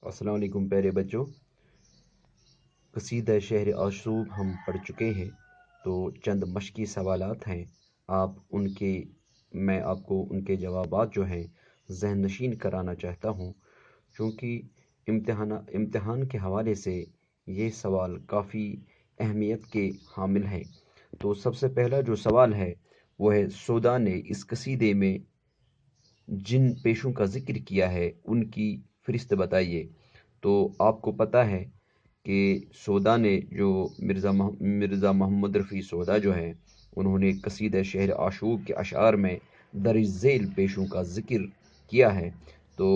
अस्सलाम वालेकुम प्यारे बच्चों। कसीदा शहर आशूब हम पढ़ चुके हैं, तो चंद मशकी सवालात हैं। मैं आपको उनके जवाबात जो हैं ज़हन नशीन कराना चाहता हूँ, क्योंकि इम्तिहान के हवाले से ये सवाल काफ़ी अहमियत के हामिल हैं। तो सबसे पहला जो सवाल है वो है, सौदा ने इस कसीदे में जिन पेशों का ज़िक्र किया है उनकी फ़हरिस्त बताइए। तो आपको पता है कि सौदा ने जो मिर्ज़ा मोहम्मद रफ़ी सौदा जो है, उन्होंने कसीदा शहर आशूब के अशार में दर्ज झेल पेशों का ज़िक्र किया है। तो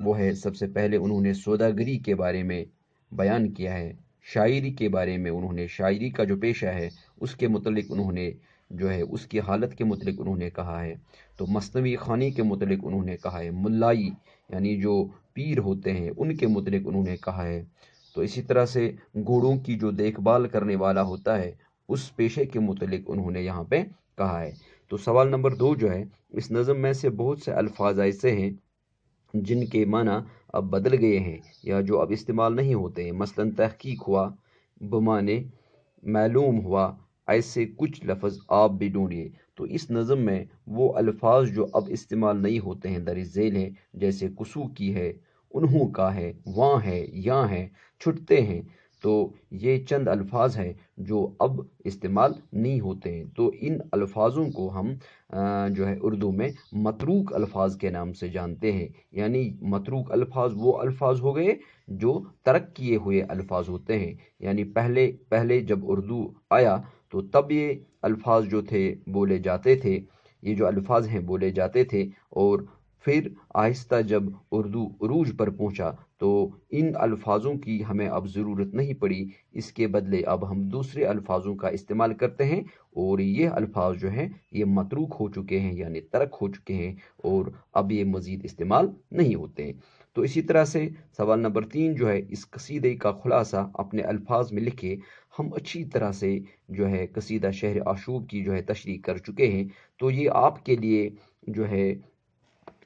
वो है, सबसे पहले उन्होंने सौदागरी के बारे में बयान किया है, शायरी के बारे में उन्होंने शायरी का जो पेशा है उसके मुतलिक उन्होंने जो है उसकी हालत के मुतलिक उन्होंने कहा है। तो मसनवी ख़ानी के मुतलिक उन्होंने कहा है, मुल्लाई यानी जो पीर होते हैं उनके मुतलिक उन्होंने कहा है। तो इसी तरह से घोड़ों की जो देखभाल करने वाला होता है उस पेशे के मुतलिक उन्होंने यहाँ पे कहा है। तो सवाल नंबर 2 जो है, इस नज़म में से बहुत से अल्फाज ऐसे हैं जिनके माना अब बदल गए हैं या जो अब इस्तेमाल नहीं होते हैं। मसलन तहकीक हुआ, बमाने, मालूम हुआ, ऐसे कुछ लफ्ज़ आप भी ढूंढिए। तो इस नज़म में वो अल्फाज जो अब इस्तेमाल नहीं होते हैं दर झेल हैं, जैसे कुसू की है, उन्हों का है, वहाँ है, यहाँ है, छुटते हैं। तो ये चंद अल्फाज हैं जो अब इस्तेमाल नहीं होते हैं। तो इन अल्फाजों को हम जो है उर्दू में मतरूक अल्फाज के नाम से जानते हैं। यानी मतरूक अल्फाज वो अल्फाज हो गए जो तर्क किए हुए अल्फाज होते हैं। यानी पहले पहले जब उर्दू आया तो तब ये अल्फाज जो थे बोले जाते थे, ये जो अल्फाज हैं बोले जाते थे। और फिर आहिस्ता जब उर्दू उरूज पर पहुंचा तो इन अल्फाजों की हमें अब ज़रूरत नहीं पड़ी, इसके बदले अब हम दूसरे अल्फाजों का इस्तेमाल करते हैं। और ये अल्फाज जो हैं ये मतरूक हो चुके हैं यानी तर्क हो चुके हैं, और अब ये मज़ीद इस्तेमाल नहीं होते हैं। तो इसी तरह से सवाल नंबर 3 जो है, इस कसीदे का खुलासा अपने अल्फाज में लिखे। हम अच्छी तरह से जो है कसीदा शहर आशूब की जो है तशरीह कर चुके हैं। तो ये आपके लिए जो है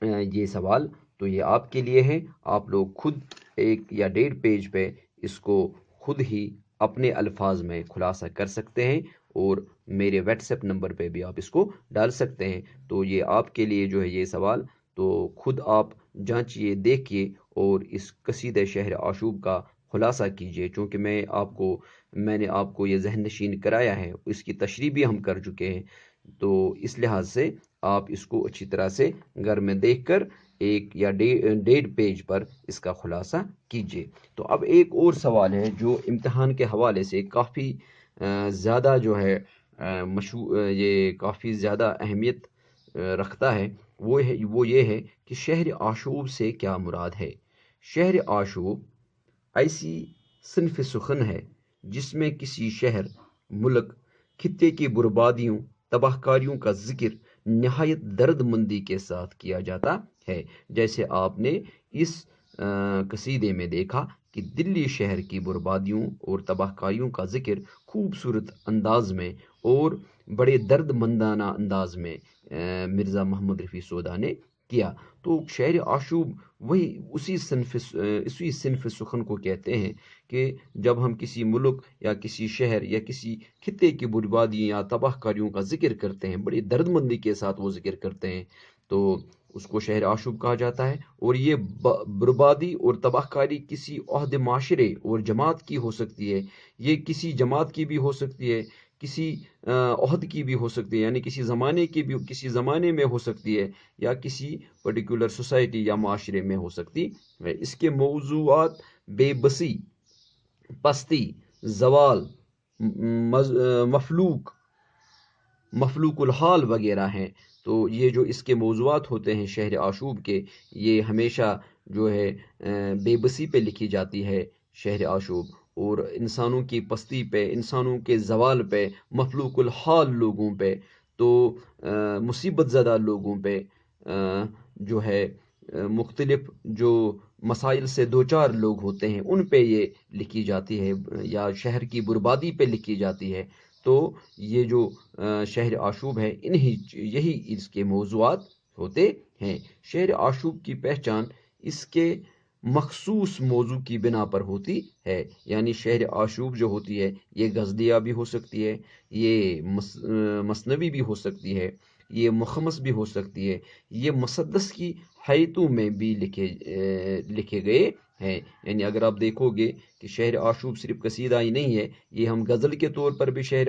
ये सवाल तो ये आपके लिए है। आप लोग खुद 1 या 1.5 पेज पे इसको खुद ही अपने अल्फाज में खुलासा कर सकते हैं, और मेरे व्हाट्सएप नंबर पे भी आप इसको डाल सकते हैं। तो ये आपके लिए जो है ये सवाल, तो खुद आप जांचिए, देखिए और इस कसीदे शहर आशूब का खुलासा कीजिए। चूँकि मैंने आपको ये ज़हन नशीन कराया है, इसकी तशरीह भी हम कर चुके हैं। तो इस लिहाज से आप इसको अच्छी तरह से घर में देखकर 1 या 1.5 पेज पर इसका खुलासा कीजिए। तो अब एक और सवाल है जो इम्तिहान के हवाले से काफ़ी ज़्यादा जो है ये काफ़ी ज़्यादा अहमियत रखता है। वो ये है कि शहर आशूब से क्या मुराद है। शहर आशूब ऐसी सिनफ सुखन है जिसमें किसी शहर, मुल्क, खित्ते की बर्बादियों, तबाहकारियों का जिक्र नहायत दर्द-मंदी के साथ किया जाता है। जैसे आपने इस कसीदे में देखा कि दिल्ली शहर की बर्बादियों और तबाहकारियों का जिक्र खूबसूरत अंदाज में और बड़े दर्दमंदाना अंदाज में मिर्ज़ा मोहम्मद रफ़ी सौदा ने किया। तो शहर आशूब वही इसी सिनफ सुखन को कहते हैं कि जब हम किसी मुल्क या किसी शहर या किसी खित्ते की बर्बादी या तबाहकारियों का जिक्र करते हैं, बड़ी दर्दमंदी के साथ वो जिक्र करते हैं, तो उसको शहर आशूब कहा जाता है। और ये बर्बादी और तबाहकारी किसी ओहदे माशरे और जमात की हो सकती है। ये किसी जमात की भी हो सकती है, किसी ओहद की भी हो सकती है, यानी किसी ज़माने में हो सकती है, या किसी पर्टिकुलर सोसाइटी या माशरे में हो सकती है। इसके मौज़ूआत बेबसी, पस्ती, जवाल, मफलूक, मफलूकुल हाल वगैरह हैं। तो ये जो इसके मौज़ूआत होते हैं शहर आशूब के, ये हमेशा जो है बेबसी पे लिखी जाती है शहर आशूब, और इंसानों की पस्ती पे, इंसानों के जवाल पे, मफलूकुल हाल लोगों पे, तो मुसीबत ज़दा लोगों पे जो है मुख्तलिफ जो मसाइल से दो चार लोग होते हैं उन पे ये लिखी जाती है, या शहर की बर्बादी पे लिखी जाती है। तो ये जो शहर आशूब है, यही इसके मौज़ूआत होते हैं। शहर आशूब की पहचान इसके مخصوص موضوع کی بنا پر ہوتی ہے، یعنی شہر آشوب جو ہوتی ہے یہ غزلیہ بھی ہو سکتی ہے، یہ مثنوی بھی ہو سکتی ہے، یہ مخمس بھی ہو سکتی ہے، یہ مسدس کی حیتوں میں بھی لکھے گئے ہیں۔ یعنی اگر آپ دیکھو گے کہ شہر آشوب صرف قصیدہ ہی نہیں ہے، یہ ہم غزل کے طور پر بھی شہر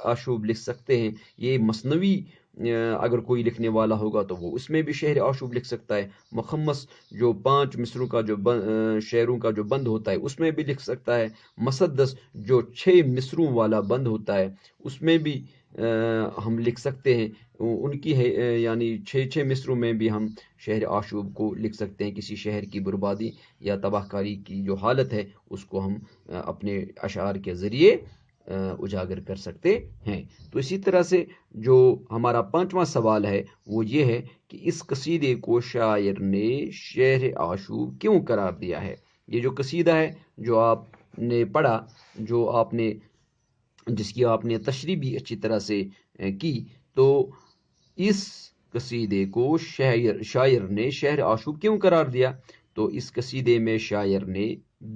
آشوب لکھ سکتے ہیں، یہ مثنوی اگر کوئی لکھنے والا ہوگا تو وہ اس میں بھی شہر آشوب لکھ سکتا ہے، مخمس جو 5 مصروں کا جو شعروں کا جو بند ہوتا ہے اس میں بھی لکھ سکتا ہے، مسدس جو 6 مصروں والا بند ہوتا ہے اس میں بھی ہم لکھ سکتے ہیں، ان کی ہے یعنی 6 مصروں میں بھی ہم شہر آشوب کو لکھ سکتے ہیں۔ کسی شہر کی بربادی یا تباہ کاری کی جو حالت ہے اس کو ہم اپنے اشعار کے ذریعے اجاگر کر سکتے ہیں۔ تو اسی طرح سے جو ہمارا 5واں سوال ہے وہ یہ ہے کہ اس قصیدے کو شاعر نے شہر آشوب کیوں قرار دیا ہے؟ یہ جو قصیدہ ہے جو آپ نے پڑھا، جو آپ نے جس کی آپ نے تشریح بھی اچھی طرح سے کی، تو اس قصیدے کو شاعر نے شہر آشوب کیوں قرار دیا؟ تو اس قصیدے میں شاعر نے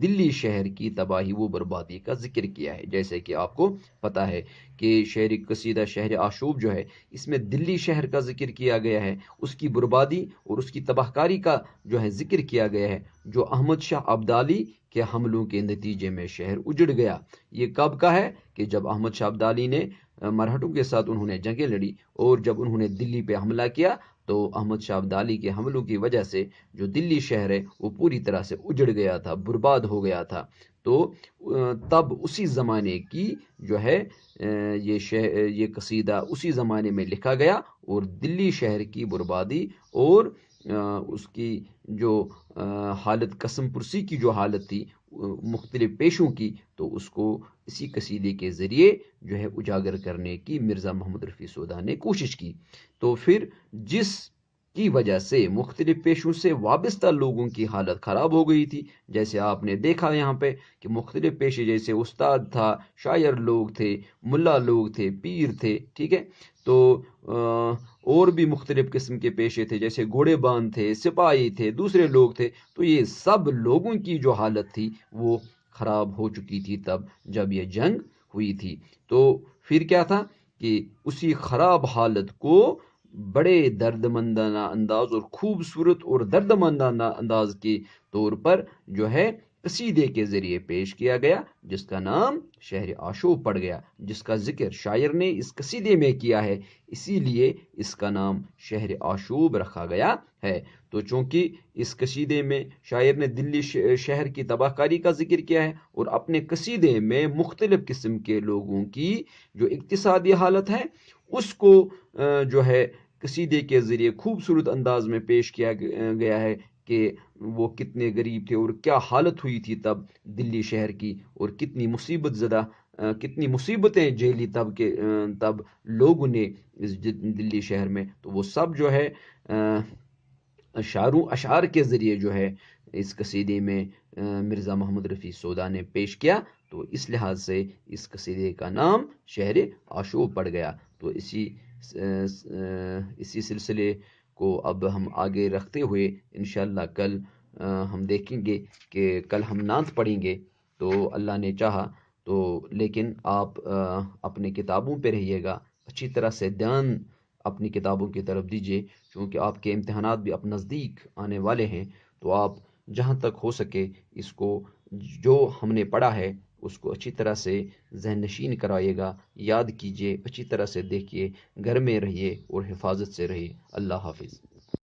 دلی شہر کی تباہی و بربادی کا ذکر کیا ہے۔ جیسے کہ آپ کو پتہ ہے کہ شعری قصیدہ شہر آشوب جو ہے اس میں دلی شہر کا ذکر کیا گیا ہے، اس کی بربادی اور اس کی تباہ کاری کا جو ہے ذکر کیا گیا ہے، جو احمد شاہ ابدالی کے حملوں کے نتیجے میں شہر اجڑ گیا۔ یہ کب کا ہے کہ جب احمد شاہ ابدالی نے مرہٹوں کے ساتھ انہوں نے جنگیں لڑی اور جب انہوں نے دلی پہ حملہ کیا تو احمد شاہ ابدالی کے حملوں کی وجہ سے جو دلی شہر ہے وہ پوری طرح سے اجڑ گیا تھا، برباد ہو گیا تھا۔ تو تب اسی زمانے کی جو ہے یہ قصیدہ اسی زمانے میں لکھا گیا اور دلی شہر کی بربادی اور اس کی جو حالت قسم پرسی کی جو حالت تھی مختلف پیشوں کی، تو اس کو اسی قصیدے کے ذریعے جو ہے اجاگر کرنے کی مرزا محمد رفیع سودہ نے کوشش کی۔ تو پھر جس کی وجہ سے مختلف پیشوں سے وابستہ لوگوں کی حالت خراب ہو گئی تھی، جیسے آپ نے دیکھا یہاں پہ کہ مختلف پیشے جیسے استاد تھا، شاعر لوگ تھے، ملا لوگ تھے، پیر تھے، ٹھیک ہے، تو اور بھی مختلف قسم کے پیشے تھے جیسے گھوڑے باند تھے، سپاہی تھے، دوسرے لوگ تھے، تو یہ سب لوگوں کی جو حالت تھی وہ خراب ہو چکی تھی تب جب یہ جنگ ہوئی تھی۔ تو پھر کیا تھا کہ اسی خراب حالت کو بڑے دردمندانہ انداز اور خوبصورت اور دردمندانہ انداز کے طور پر جو ہے قصیدے کے ذریعے پیش کیا گیا، جس کا نام شہر آشوب پڑ گیا، جس کا ذکر شاعر نے اس قصیدے میں کیا ہے، اسی لیے اس کا نام شہر آشوب رکھا گیا ہے۔ تو چونکہ اس قصیدے میں شاعر نے دلی شہر کی تباہ کاری کا ذکر کیا ہے اور اپنے قصیدے میں مختلف قسم کے لوگوں کی جو اقتصادی حالت ہے اس کو جو ہے قصیدے کے ذریعے خوبصورت انداز میں پیش کیا گیا ہے کہ وہ کتنے غریب تھے اور کیا حالت ہوئی تھی تب دلی شہر کی، اور کتنی مصیبت زدہ کتنی مصیبتیں جھیلی تب لوگوں نے اس دلی شہر میں۔ تو وہ سب جو ہے اشعار کے ذریعے جو ہے اس قصیدے میں مرزا محمد رفیع سودہ نے پیش کیا، تو اس لحاظ سے اس قصیدے کا نام شہر آشوب پڑ گیا۔ تو اسی سلسلے کو اب ہم آگے رکھتے ہوئے انشاءاللہ کل ہم دیکھیں گے کہ کل ہم نعت پڑھیں گے تو اللہ نے چاہا تو، لیکن آپ اپنے کتابوں پہ رہیے گا، اچھی طرح سے دھیان اپنی کتابوں کی طرف دیجیے، کیونکہ آپ کے امتحانات بھی اب نزدیک آنے والے ہیں۔ تو آپ جہاں تک ہو سکے اس کو جو ہم نے پڑھا ہے اس کو اچھی طرح سے ذہن نشین کرائیے گا، یاد کیجیے، اچھی طرح سے دیکھیے، گھر میں رہیے اور حفاظت سے رہیے۔ اللہ حافظ۔